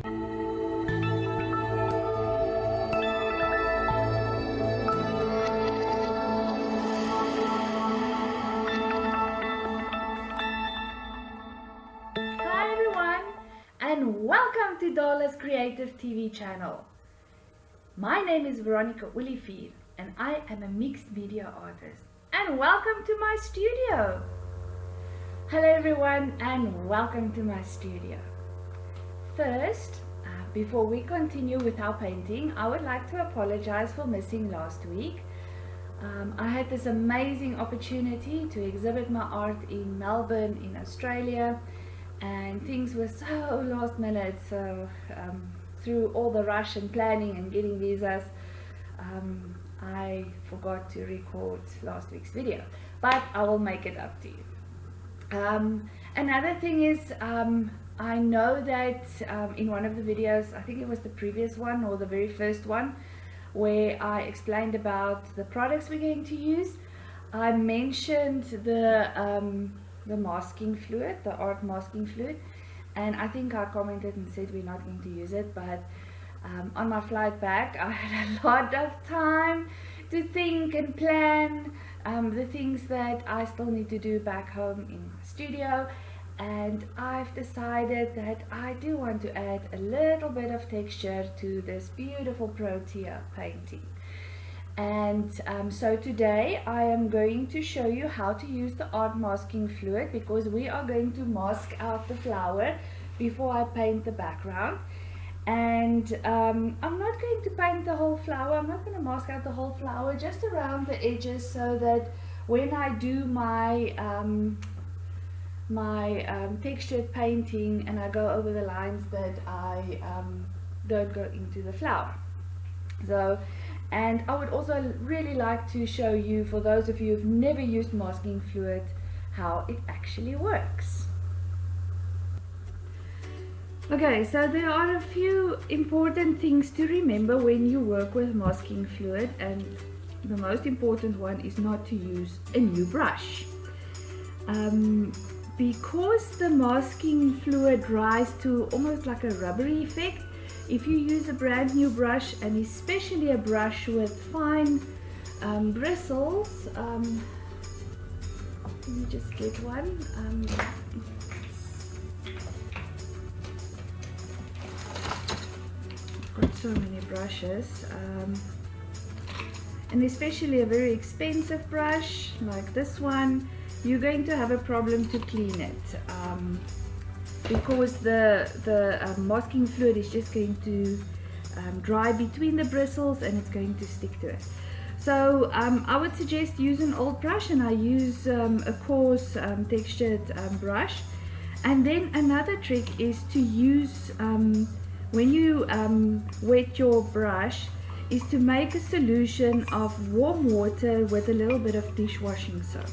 Hi everyone, and welcome to Dola's Creative TV channel. My name is Veronica Olivier and I am a mixed media artist. And welcome to my studio. Hello everyone and welcome to my studio. First, before we continue with our painting, I would like to apologize for missing last week. I had this amazing opportunity to exhibit my art in Melbourne in Australia, and things were so last minute, so through all the rush and planning and getting visas, I forgot to record last week's video, but I will make it up to you. Another thing is, I know that in one of the videos, I think it was the previous one or the very first one, where I explained about the products we're going to use, I mentioned the masking fluid, the art masking fluid, and I think I commented and said we're not going to use it, but on my flight back I had a lot of time to think and plan the things that I still need to do back home in my studio, and I've decided that I do want to add a little bit of texture to this beautiful Protea painting. And so today I am going to show you how to use the art masking fluid, because we are going to mask out the flower before I paint the background. And I'm not going to paint the whole flower, I'm not going to mask out the whole flower, just around the edges, so that when I do my textured painting and I go over the lines, that I don't go into the flower. So, and I would also really like to show you, for those of you who've never used masking fluid, how it actually works. Okay, so there are a few important things to remember when you work with masking fluid, and the most important one is not to use a new brush. Because the masking fluid dries to almost like a rubbery effect, if you use a brand new brush, and especially a brush with fine bristles, let me just get one. I've got so many brushes, and especially a very expensive brush like this one, you're going to have a problem to clean it. Because the masking fluid is just going to dry between the bristles and it's going to stick to it. So I would suggest use an old brush, and I use a coarse textured brush. And then another trick is to use, when you wet your brush, is to make a solution of warm water with a little bit of dishwashing soap.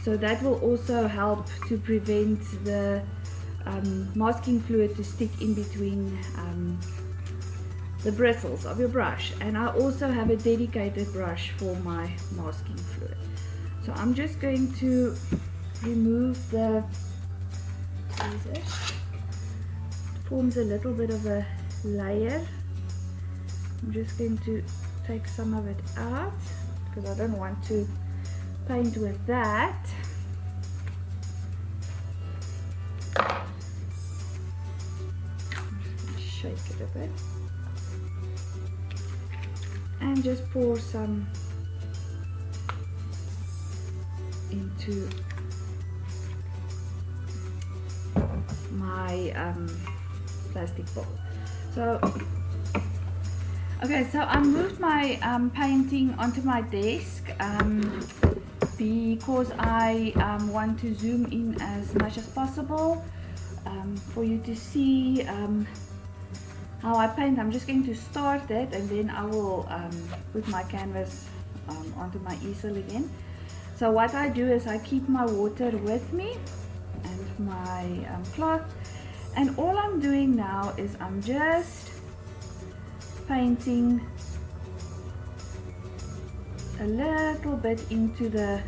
So that will also help to prevent the masking fluid to stick in between the bristles of your brush. And I also have a dedicated brush for my masking fluid. So I'm just going to remove the tweezers. It forms a little bit of a layer. I'm just going to take some of it out because I don't want to paint with that. Shake it a bit and just pour some into my plastic bowl. So okay, so I moved my painting onto my desk because I want to zoom in as much as possible for you to see how I paint. I'm just going to start it, and then I will put my canvas onto my easel again. So what I do is I keep my water with me and my cloth, and all I'm doing now is I'm just painting a little bit into the,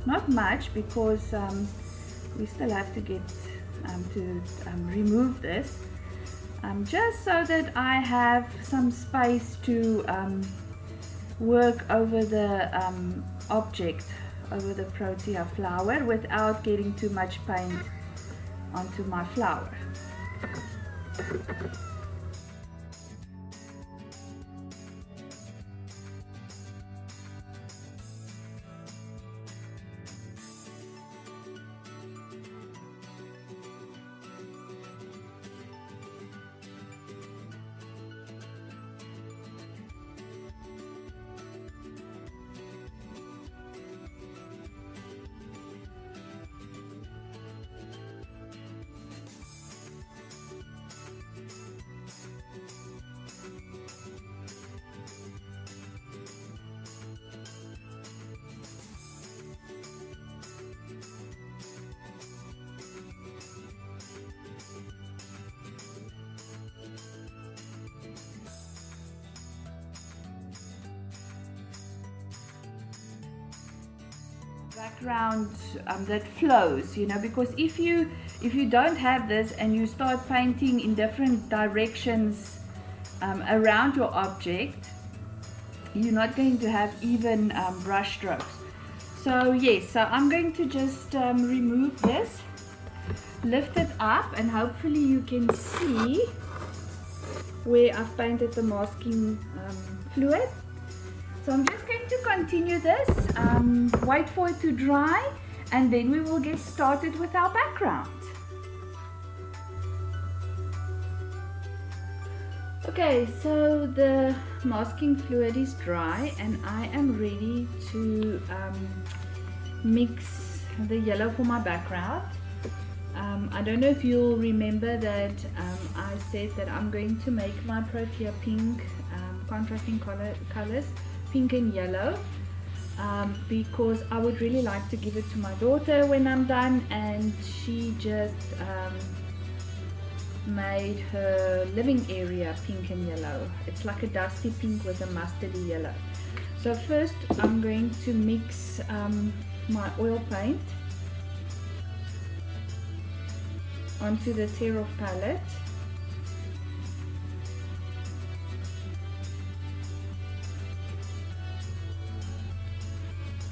not much, because we still have to get to remove this, just so that I have some space to work over the object, over the Protea flower, without getting too much paint onto my flower. Background that flows, you know, because if you don't have this and you start painting in different directions around your object, you're not going to have even brush strokes. So yes, so I'm going to just remove this, lift it up, and hopefully you can see where I've painted the masking fluid. So I'm just going to continue this, wait for it to dry, and then we will get started with our background. Okay, so the masking fluid is dry and I am ready to mix the yellow for my background. I don't know if you'll remember that I said that I'm going to make my Protea pink, contrasting colors, pink and yellow, because I would really like to give it to my daughter when I'm done, and she just made her living area pink and yellow. It's like a dusty pink with a mustardy yellow. So first I'm going to mix my oil paint onto the tear off palette.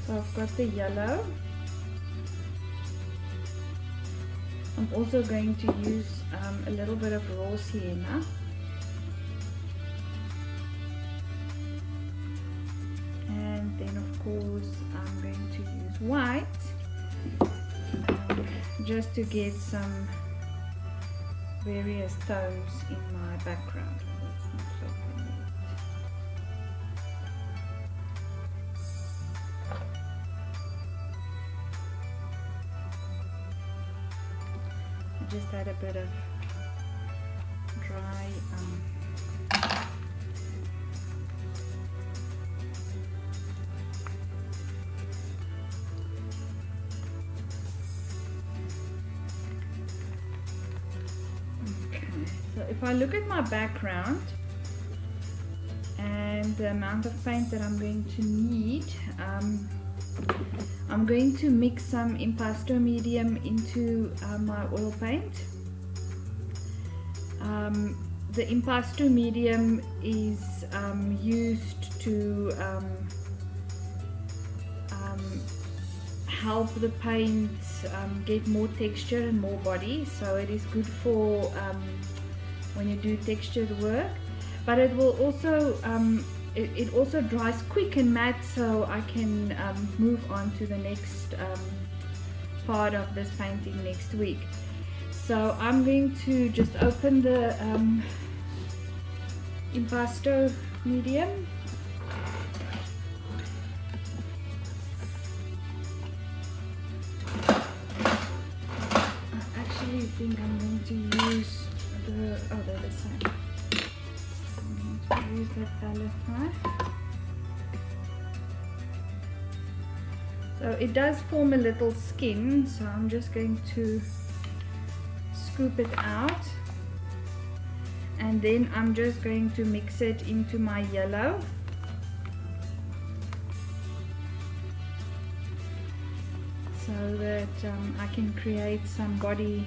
So I've got the yellow. I'm also going to use a little bit of raw sienna. And then of course I'm going to use white just to get some various tones in my background. Just add a bit of dry okay. So if I look at my background and the amount of paint that I'm going to need, I'm going to mix some impasto medium into my oil paint. The impasto medium is used to help the paint get more texture and more body, so it is good for when you do textured work, but it will also it also dries quick and matte, so I can move on to the next part of this painting next week. So I'm going to just open the impasto medium. I actually think I'm going to use the, oh, they're the same. Use that palette knife. So it does form a little skin, so I'm just going to scoop it out, and then I'm just going to mix it into my yellow. So that I can create some body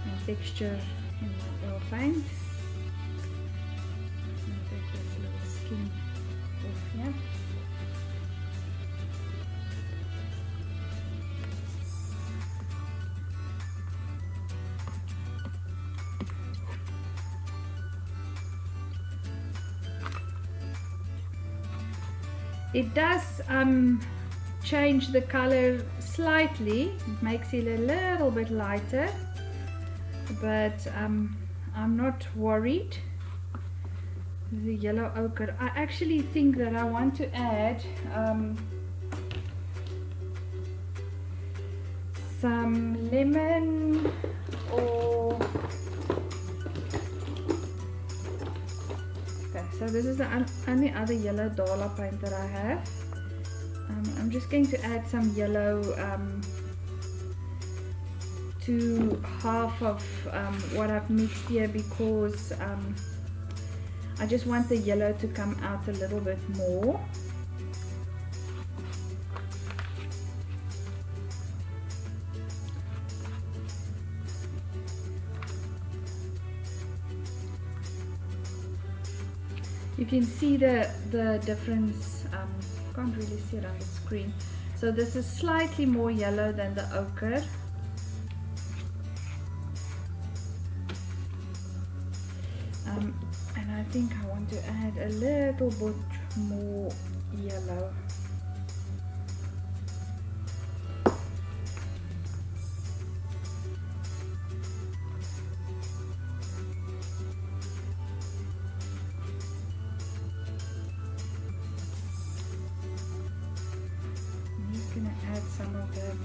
and texture in my oil paint. I'll take this little skin off here. It does change the color slightly, it makes it a little bit lighter, but I'm not worried. The yellow ochre, I actually think that I want to add some lemon or so this is the only other yellow Dala paint that I have. I'm just going to add some yellow to half of what I've mixed here, because I just want the yellow to come out a little bit more. You can see the difference, can't really see it on the screen. So this is slightly more yellow than the ochre. And I think I want to add a little bit more yellow. Add some of that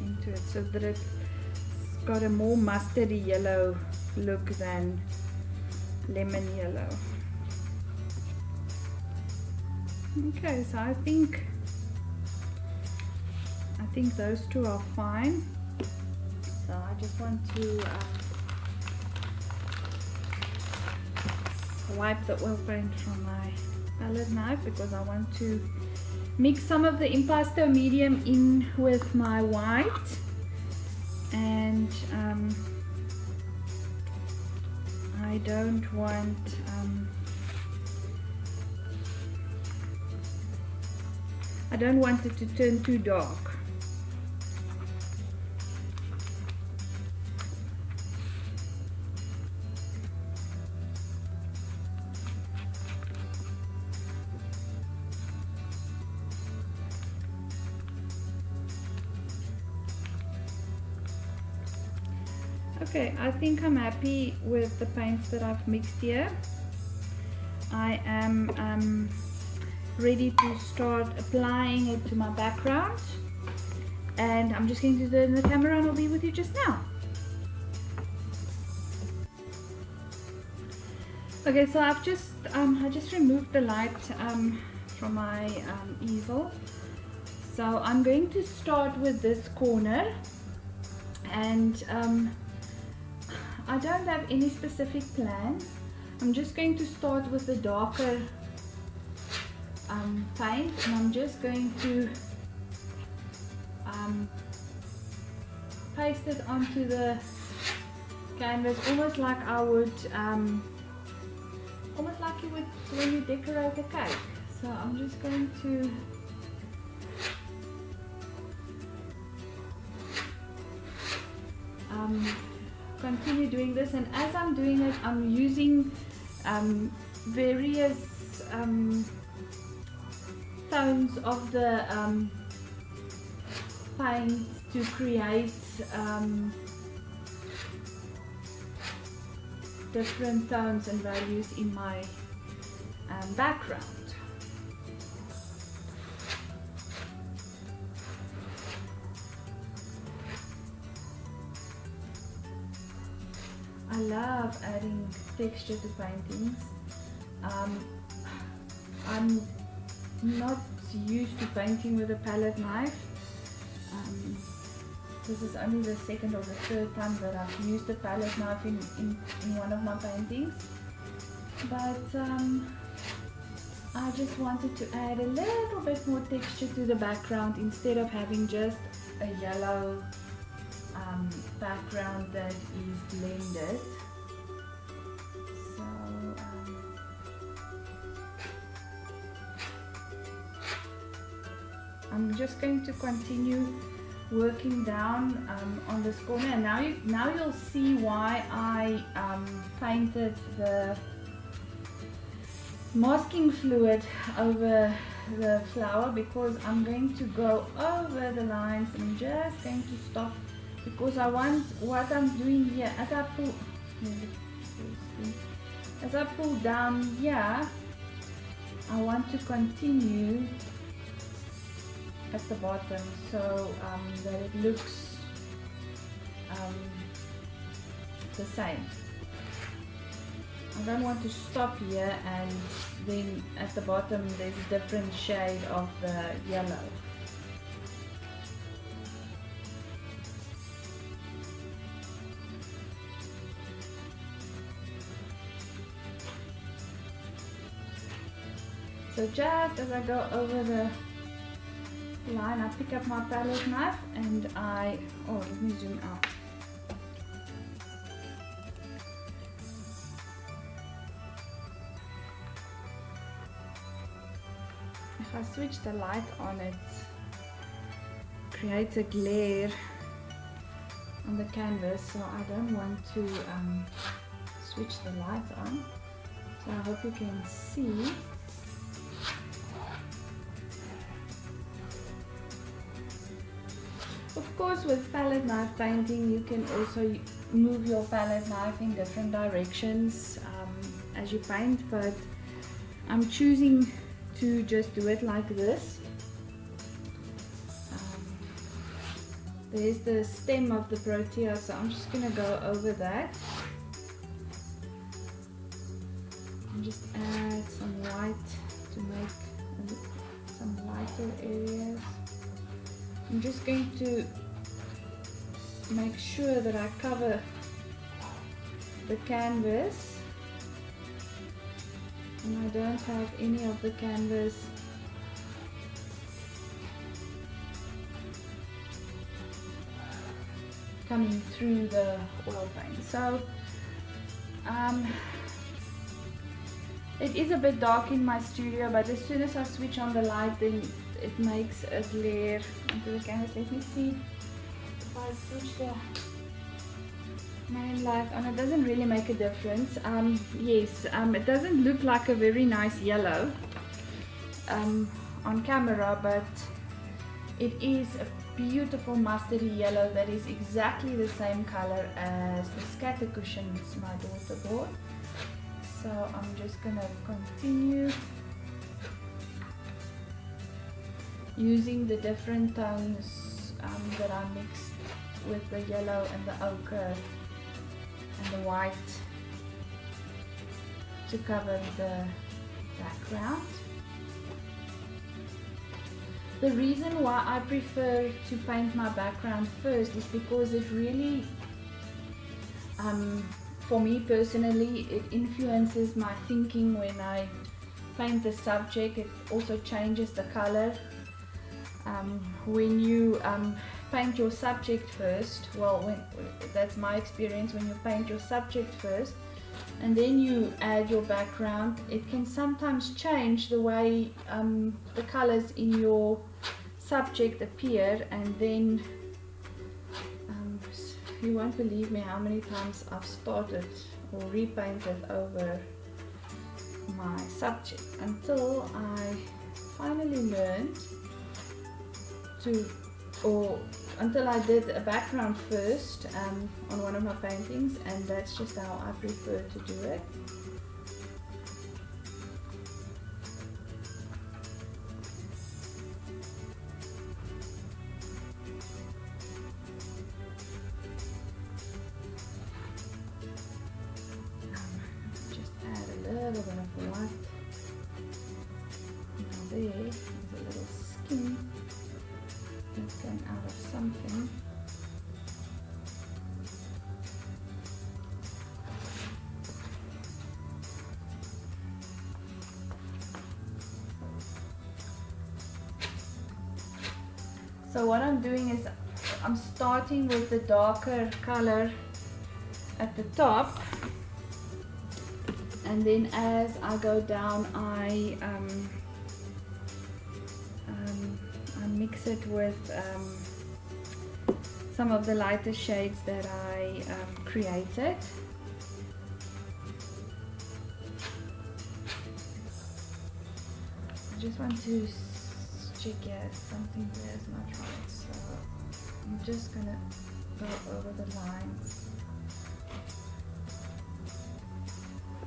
into it so that it's got a more mustardy yellow look than lemon yellow. Okay, so I think those two are fine. So I just want to wipe the oil paint from my palette knife, because I want to mix some of the impasto medium in with my white, and I don't want it to turn too dark. Okay, I think I'm happy with the paints that I've mixed here. I am ready to start applying it to my background, and I'm just going to turn the camera and I'll be with you just now. Okay, so I've just I just removed the light from my easel. So I'm going to start with this corner, and I don't have any specific plans. I'm just going to start with the darker paint, and I'm just going to paste it onto the canvas, almost like I would, almost like you would when you decorate a cake. So I'm just going to continue doing this, and as I'm doing it, I'm using various tones of the paint to create different tones and values in my background. I love adding texture to paintings. I'm not used to painting with a palette knife. This is only the second or the third time that I've used a palette knife in one of my paintings. But I just wanted to add a little bit more texture to the background instead of having just a yellow background that is blended. So I'm just going to continue working down on this corner, and now you'll see why I painted the masking fluid over the flower, because I'm going to go over the lines. I'm just going to stop because I want, what I'm doing here, as I pull down here, I want to continue at the bottom, so that it looks the same. I don't want to stop here and then at the bottom there's a different shade of the yellow. So just as I go over the line, I pick up my palette knife and let me zoom out. If I switch the light on, it creates a glare on the canvas, so I don't want to switch the light on. So I hope you can see. Of course, with palette knife painting, you can also move your palette knife in different directions as you paint, but I'm choosing to just do it like this. There's the stem of the Protea, so I'm just going to go over that and just add some white to make some lighter areas. I'm just going to make sure that I cover the canvas and I don't have any of the canvas coming through the oil paint. So it is a bit dark in my studio, but as soon as I switch on the light, then it makes a glare onto the canvas. Let me see if I switch the main light on. It doesn't really make a difference. Yes, it doesn't look like a very nice yellow on camera, but it is a beautiful mustardy yellow that is exactly the same color as the scatter cushions my daughter bought. So I'm just gonna continue using the different tones that I mixed with the yellow and the ochre and the white to cover the background. The reason why I prefer to paint my background first is because it really, for me personally, it influences my thinking when I paint the subject. It also changes the color. When you paint your subject first, that's my experience, when you paint your subject first and then you add your background, it can sometimes change the way the colors in your subject appear, and then you won't believe me how many times I've started or repainted over my subject until I finally learned until I did a background first on one of my paintings, and that's just how I prefer to do it. Just add a little bit of white. Now there's a little skin that came out of something. So what I'm doing is I'm starting with the darker color at the top, and then as I go down I mix it with some of the lighter shades that I created. I just want to check if something there is not right, so I'm just gonna go over the lines.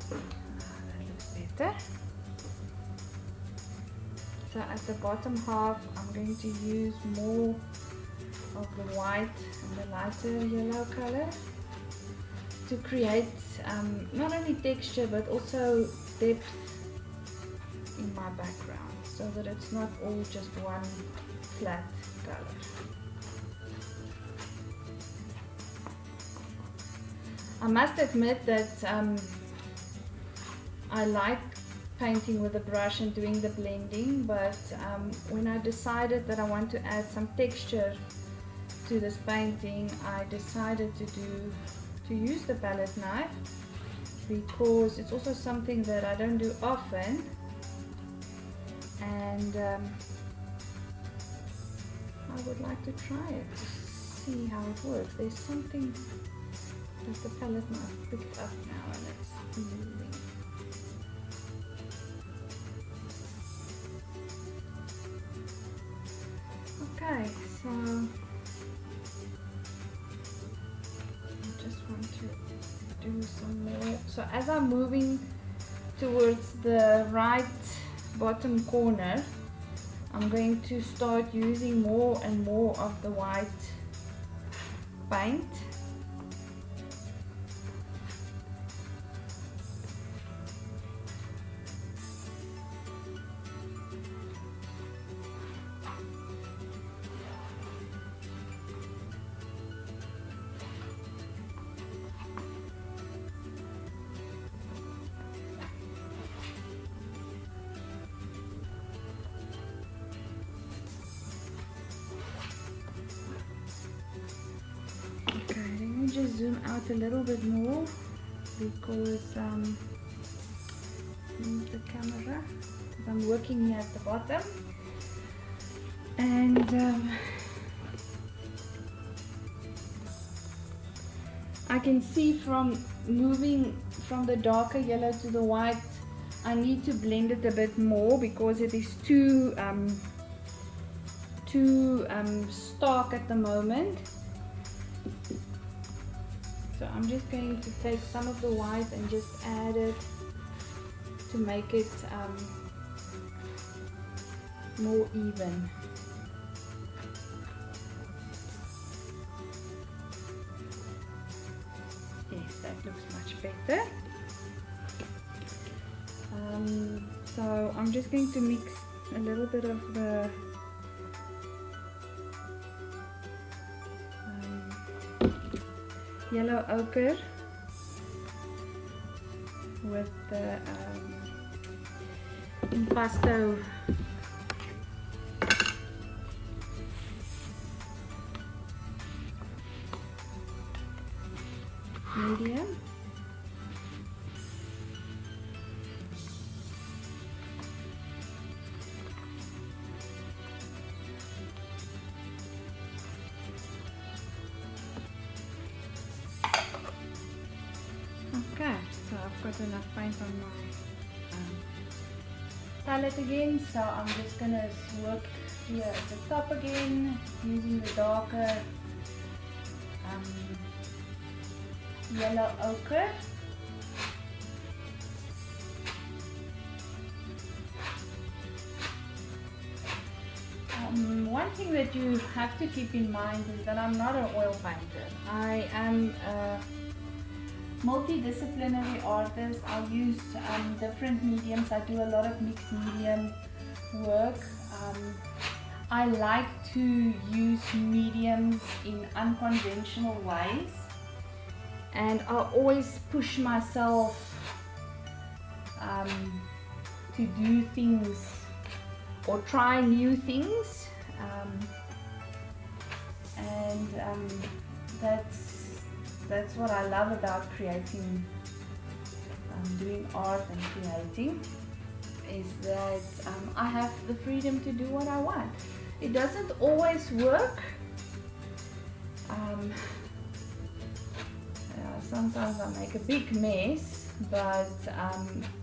That looks better. So at the bottom half I'm going to use more of the white and the lighter yellow color to create not only texture but also depth in my background, so that it's not all just one flat color. I must admit that I like painting with a brush and doing the blending, but when I decided that I want to add some texture to this painting, I decided to use the palette knife, because it's also something that I don't do often, and I would like to try it to see how it works. There's something that the palette knife picked up now and it's moving. Okay, so I just want to do some more. So as I'm moving towards the right bottom corner, I'm going to start using more and more of the white paint. Just zoom out a little bit more, because move the camera, because I'm working here at the bottom, and I can see from moving from the darker yellow to the white, I need to blend it a bit more because it is too stark at the moment. So I'm just going to take some of the white and just add it to make it more even. Yes, that looks much better. So I'm just going to mix a little bit of the yellow ochre with the impasto medium. Okay, so I've got enough paint on my palette again, so I'm just gonna work here at the top again using the darker yellow ochre. One thing that you have to keep in mind is that I'm not an oil painter. I am a multidisciplinary artist. I use different mediums. I do a lot of mixed medium work. I like to use mediums in unconventional ways, and I always push myself to do things or try new things. And and that's what I love about creating, doing art and creating, is that I have the freedom to do what I want. It doesn't always work. Sometimes I make a big mess, but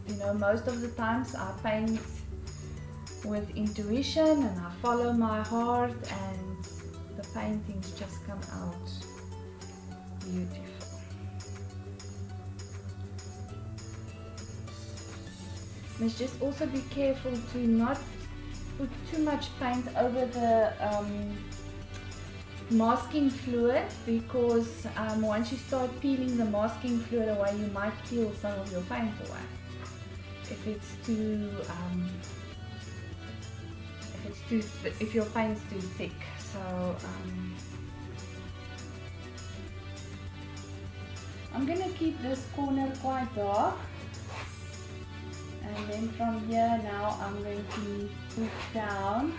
you know, most of the times I paint with intuition and I follow my heart, and the paintings just come out beautiful. Must just also be careful to not put too much paint over the masking fluid, because once you start peeling the masking fluid away, you might peel some of your paint away if it's too if your paint's too thick. So I'm gonna keep this corner quite dark, and then from here now I'm going to move down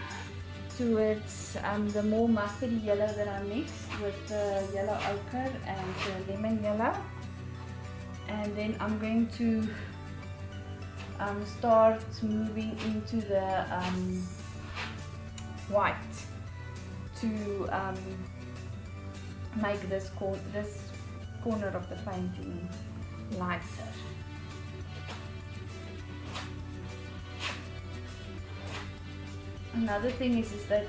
towards the more mustardy yellow that I mixed with the yellow ochre and the lemon yellow, and then I'm going to start moving into the white to make this corner of the painting lighter. Another thing is that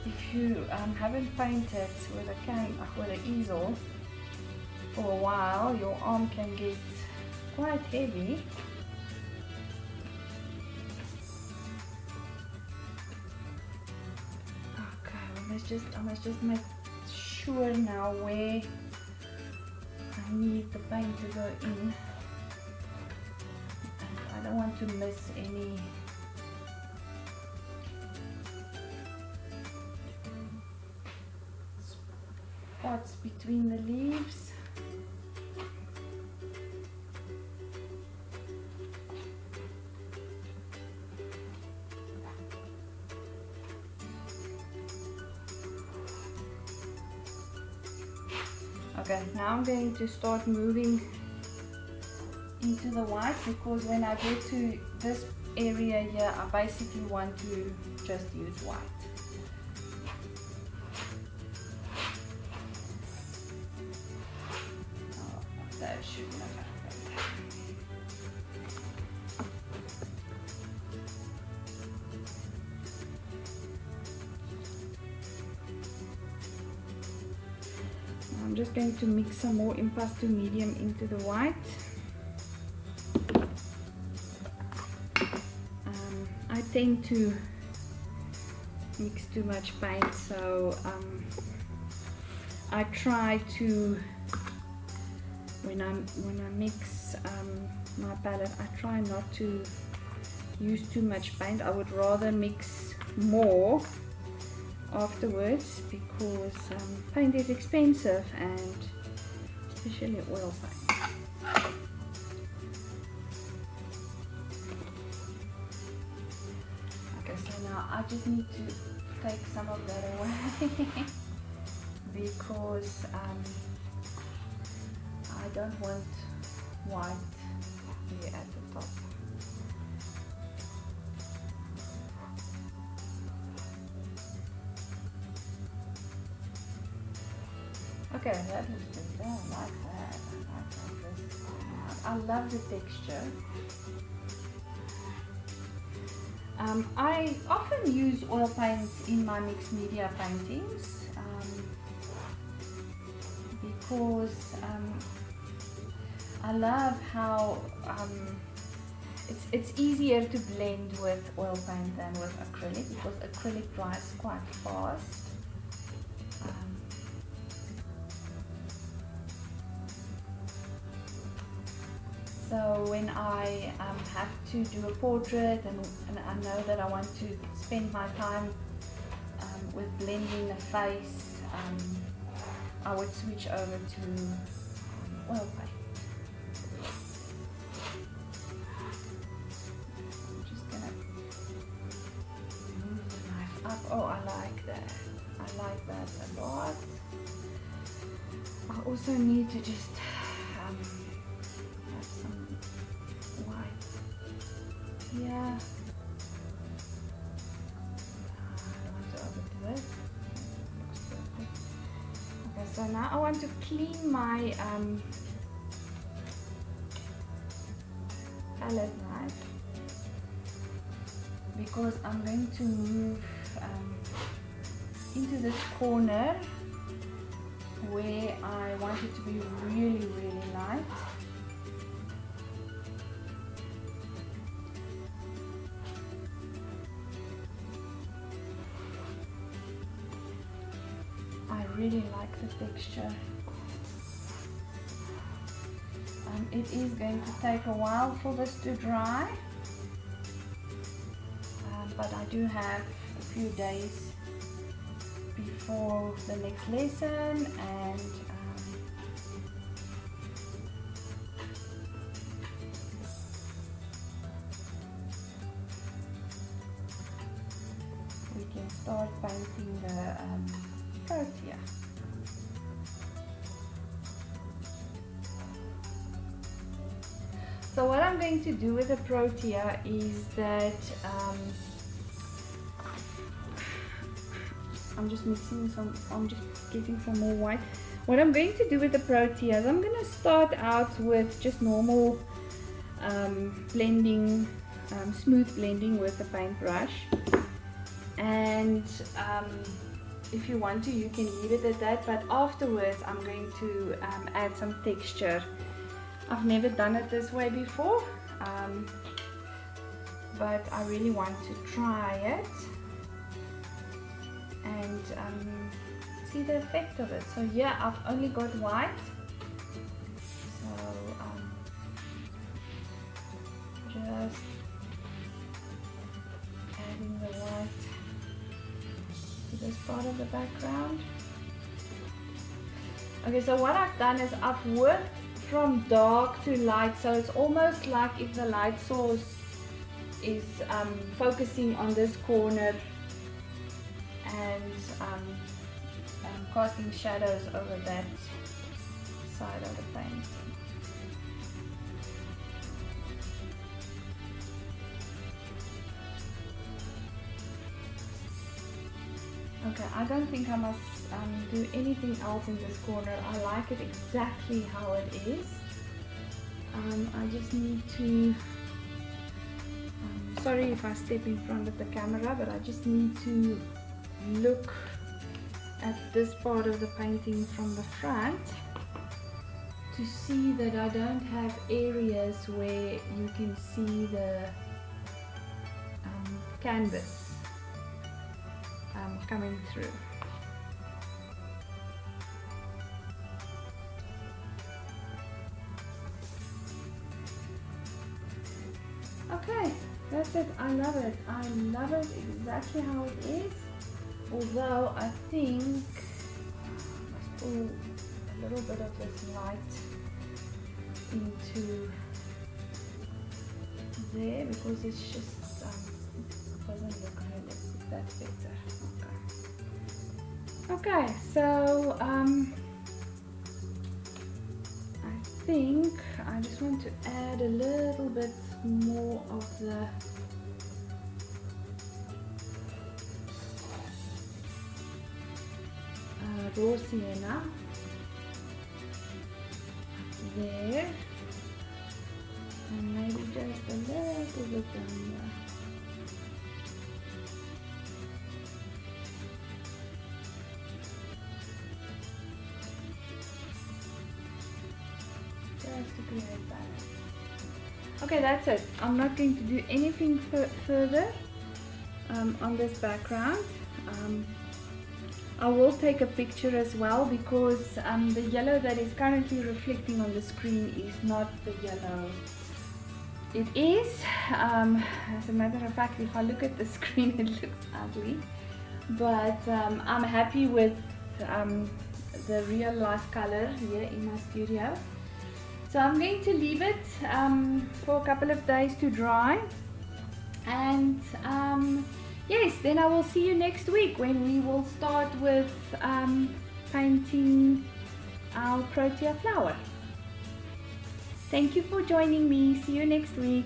if you haven't painted with an easel for a while, your arm can get quite heavy. Okay, I must just make sure now where I need the paint to go in, and I don't want to miss any spots between the leaves. Okay, now I'm going to start moving into the white, because when I get to this area here, I basically want to just use white. I'm just going to mix some more impasto medium into the white. I tend to mix too much paint, so I try to, when I mix my palette, I try not to use too much paint. I would rather mix more afterwards, because paint is expensive, and especially oil paint. Okay, so now I just need to take some of that away because I don't want white here at the top. Okay, that is better. I like that. I love the texture. I often use oil paints in my mixed media paintings because I love how it's easier to blend with oil paint than with acrylic, because acrylic dries quite fast. So when I have to do a portrait and I know that I want to spend my time with blending the face, I would switch over to oil paint. I'm just gonna move the knife up. Oh, I like that. I like that a lot. I also need to just have some white here. I don't want to overdo it. Looks perfect. Okay, so now I want to clean my palette knife, because I'm going to move into this corner where I want it to be really, really light. I really like the texture. It is going to take a while for this to dry, but I do have a few days before the next lesson, and we can start painting the Protea. So what I'm going to do with the Protea is that I'm just getting some more white. What I'm going to do with the Protea is I'm going to start out with just normal blending, smooth blending with the paintbrush. And if you want to, you can leave it at that, but afterwards I'm going to add some texture. I've never done it this way before, but I really want to try it and see the effect of it. So yeah, I've only got white, so just adding the white to this part of the background. Okay, so what I've done is I've worked from dark to light, so it's almost like if the light source is focusing on this corner and casting shadows over that side of the paint. Okay, I don't think I must do anything else in this corner. I like it exactly how it is. I just need to, sorry if I step in front of the camera, but I just need to look at this part of the painting from the front to see that I don't have areas where you can see the canvas coming through. Okay, that's it. I love it. I love it exactly how it is. Although I think I must pull a little bit of this light into there, because it's just doesn't look realistic. That's better. Okay, so I think I just want to add a little bit more of the raw sienna there, and maybe just a little bit down there. Just to create balance. Okay, that's it. I'm not going to do anything further on this background. I will take a picture as well, because the yellow that is currently reflecting on the screen is not the yellow it is. As a matter of fact, if I look at the screen, it looks ugly, but I'm happy with the real life color here in my studio. So I'm going to leave it for a couple of days to dry, and yes, then I will see you next week when we will start with painting our Protea flower. Thank you for joining me. See you next week.